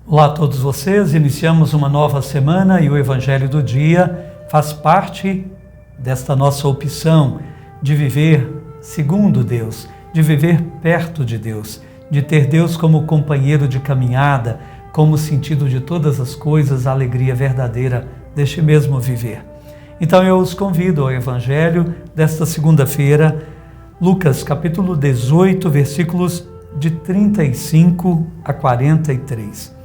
Olá a todos vocês, iniciamos uma nova semana e o Evangelho do dia faz parte desta nossa opção de viver segundo Deus, de viver perto de Deus, de ter Deus como companheiro de caminhada, como sentido de todas as coisas, a alegria verdadeira deste mesmo viver. Então eu os convido ao Evangelho desta segunda-feira, Lucas capítulo 18, versículos de 35 a 43.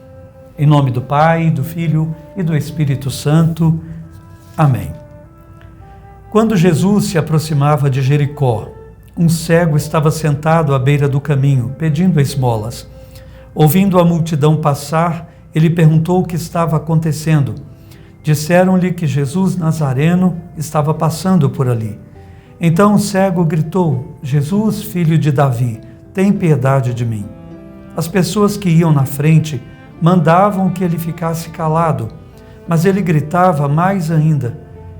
Em nome do Pai, do Filho e do Espírito Santo. Amém. Quando Jesus se aproximava de Jericó, um cego estava sentado à beira do caminho, pedindo esmolas. Ouvindo a multidão passar, ele perguntou o que estava acontecendo. Disseram-lhe que Jesus Nazareno estava passando por ali. Então o cego gritou: Jesus, filho de Davi, tem piedade de mim. As pessoas que iam na frente mandavam que ele ficasse calado, mas ele gritava mais ainda: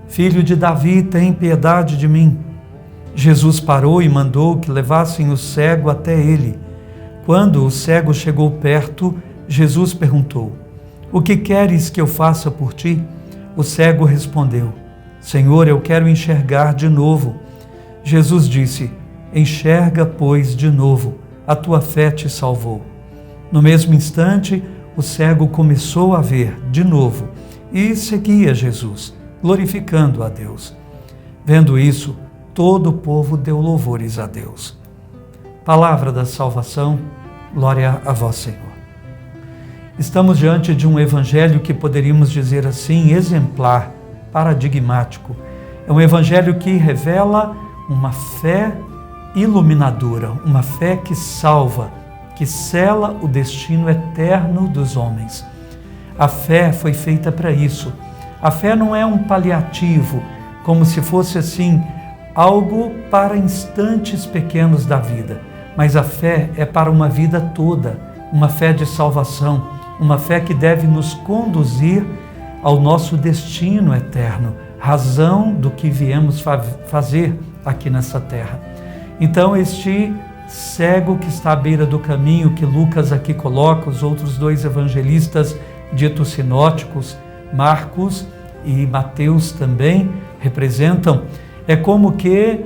Filho de Davi, tem piedade de mim. Jesus parou e mandou que levassem o cego até ele. Quando o cego chegou perto, Jesus perguntou: O que queres que eu faça por ti? O cego respondeu: Senhor, eu quero enxergar de novo. Jesus disse: Enxerga, pois, de novo, a tua fé te salvou. No mesmo instante, o cego começou a ver de novo e seguia Jesus, glorificando a Deus. Vendo isso, todo o povo deu louvores a Deus. Palavra da salvação, glória a vós, Senhor. Estamos diante de um evangelho que poderíamos dizer assim, exemplar, paradigmático. É um evangelho que revela uma fé iluminadora, uma fé que salva, que sela o destino eterno dos homens. A fé foi feita para isso. A fé não é um paliativo, como se fosse assim, algo para instantes pequenos da vida, mas a fé é para uma vida toda, uma fé de salvação, uma fé que deve nos conduzir ao nosso destino eterno, razão do que viemos fazer aqui nessa terra. Então este cego que está à beira do caminho, que Lucas aqui coloca, os outros dois evangelistas ditos sinóticos, Marcos e Mateus também representam, é como que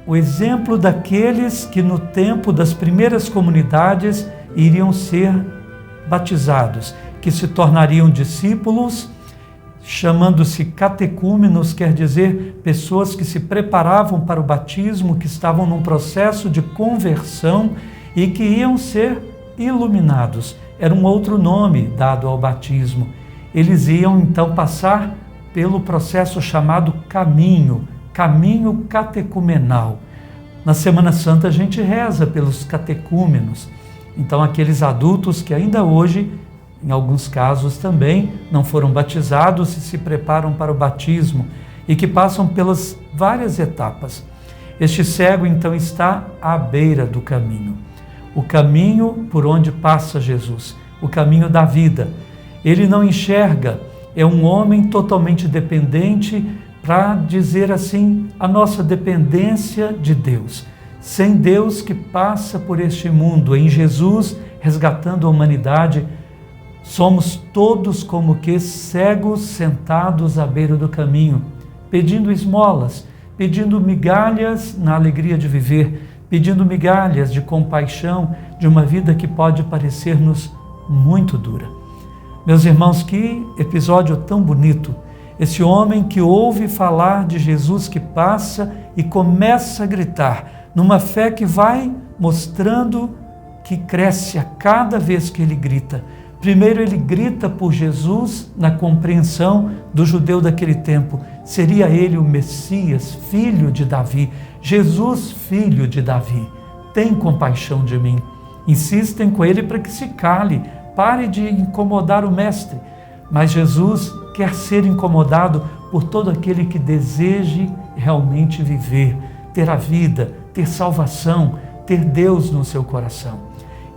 o exemplo daqueles que no tempo das primeiras comunidades iriam ser batizados, que se tornariam discípulos, chamando-se catecúmenos, quer dizer, pessoas que se preparavam para o batismo, que estavam num processo de conversão e que iam ser iluminados. Era um outro nome dado ao batismo. Eles iam então passar pelo processo chamado caminho catecumenal. Na Semana Santa a gente reza pelos catecúmenos. Então aqueles adultos que ainda hoje, em alguns casos também, não foram batizados e se preparam para o batismo e que passam pelas várias etapas. Este cego então está à beira do caminho. O caminho por onde passa Jesus, o caminho da vida. Ele não enxerga, é um homem totalmente dependente, para dizer assim, a nossa dependência de Deus. Sem Deus que passa por este mundo, em Jesus resgatando a humanidade, somos todos como que cegos sentados à beira do caminho, pedindo esmolas, pedindo migalhas na alegria de viver, pedindo migalhas de compaixão de uma vida que pode parecer-nos muito dura. Meus irmãos, que episódio tão bonito! Esse homem que ouve falar de Jesus que passa e começa a gritar, numa fé que vai mostrando que cresce a cada vez que ele grita. Primeiro ele grita por Jesus na compreensão do judeu daquele tempo. Seria ele o Messias, filho de Davi. Jesus, filho de Davi. Tem compaixão de mim. Insistem com ele para que se cale, pare de incomodar o mestre. Mas Jesus quer ser incomodado por todo aquele que deseje realmente viver, ter a vida, ter salvação, ter Deus no seu coração.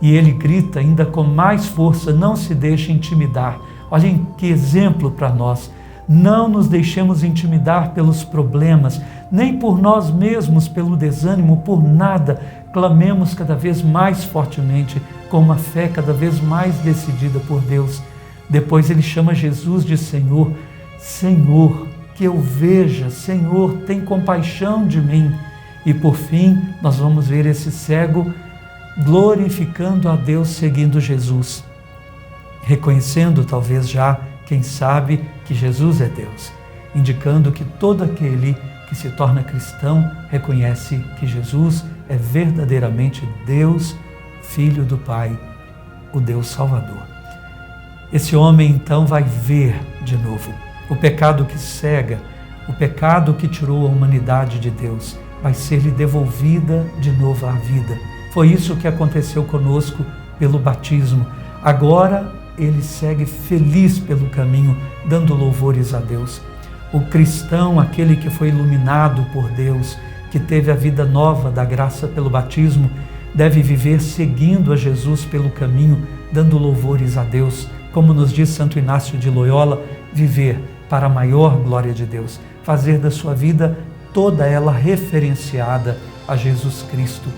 E ele grita ainda com mais força: não se deixe intimidar. Olhem que exemplo para nós. Não nos deixemos intimidar pelos problemas, nem por nós mesmos, pelo desânimo, por nada. clamemos cada vez mais fortemente, com uma fé cada vez mais decidida por Deus. Depois ele chama Jesus de Senhor. Senhor, que eu veja, Senhor, tem compaixão de mim. E por fim, nós vamos ver esse cego glorificando a Deus, seguindo Jesus, reconhecendo talvez já, quem sabe, que Jesus é Deus, indicando que todo aquele que se torna cristão reconhece que Jesus é verdadeiramente Deus, Filho do Pai, o Deus Salvador. Esse homem então vai ver de novo o pecado que cega, o pecado que tirou a humanidade de Deus, vai ser-lhe devolvida de novo à vida. Foi isso que aconteceu conosco pelo batismo. Agora ele segue feliz pelo caminho, dando louvores a Deus. O cristão, aquele que foi iluminado por Deus, que teve a vida nova da graça pelo batismo, deve viver seguindo a Jesus pelo caminho, dando louvores a Deus. Como nos diz Santo Inácio de Loyola, viver para a maior glória de Deus, fazer da sua vida toda ela referenciada a Jesus Cristo.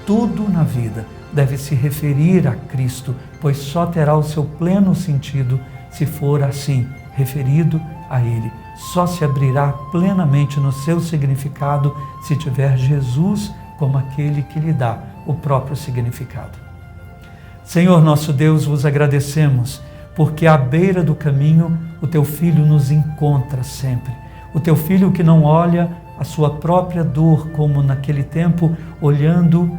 Tudo na vida deve se referir a Cristo, pois só terá o seu pleno sentido se for assim, referido a Ele. Só se abrirá plenamente no seu significado se tiver Jesus como aquele que lhe dá o próprio significado. Senhor nosso Deus, vos agradecemos, porque à beira do caminho o Teu Filho nos encontra sempre. O Teu Filho que não olha a sua própria dor, como naquele tempo, olhando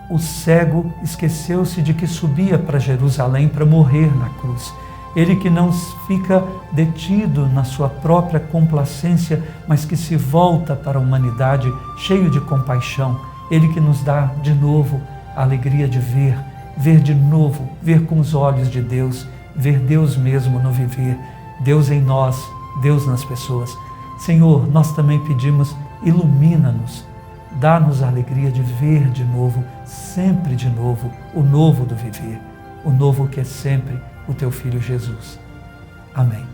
o cego, esqueceu-se de que subia para Jerusalém para morrer na cruz. Ele que não fica detido na sua própria complacência, mas que se volta para a humanidade cheio de compaixão. Ele que nos dá de novo a alegria de ver de novo, ver com os olhos de Deus, ver Deus mesmo no viver, Deus em nós, Deus nas pessoas. Senhor, nós também pedimos, ilumina-nos, dá-nos a alegria de ver de novo, sempre de novo, o novo do viver, o novo que é sempre o Teu Filho Jesus. Amém.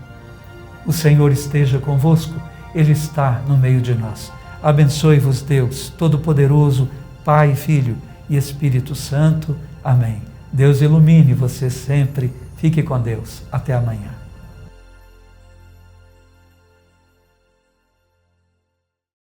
O Senhor esteja convosco, Ele está no meio de nós. Abençoe-vos Deus, Todo-Poderoso, Pai, Filho e Espírito Santo. Amém. Deus ilumine você sempre. Fique com Deus. Até amanhã.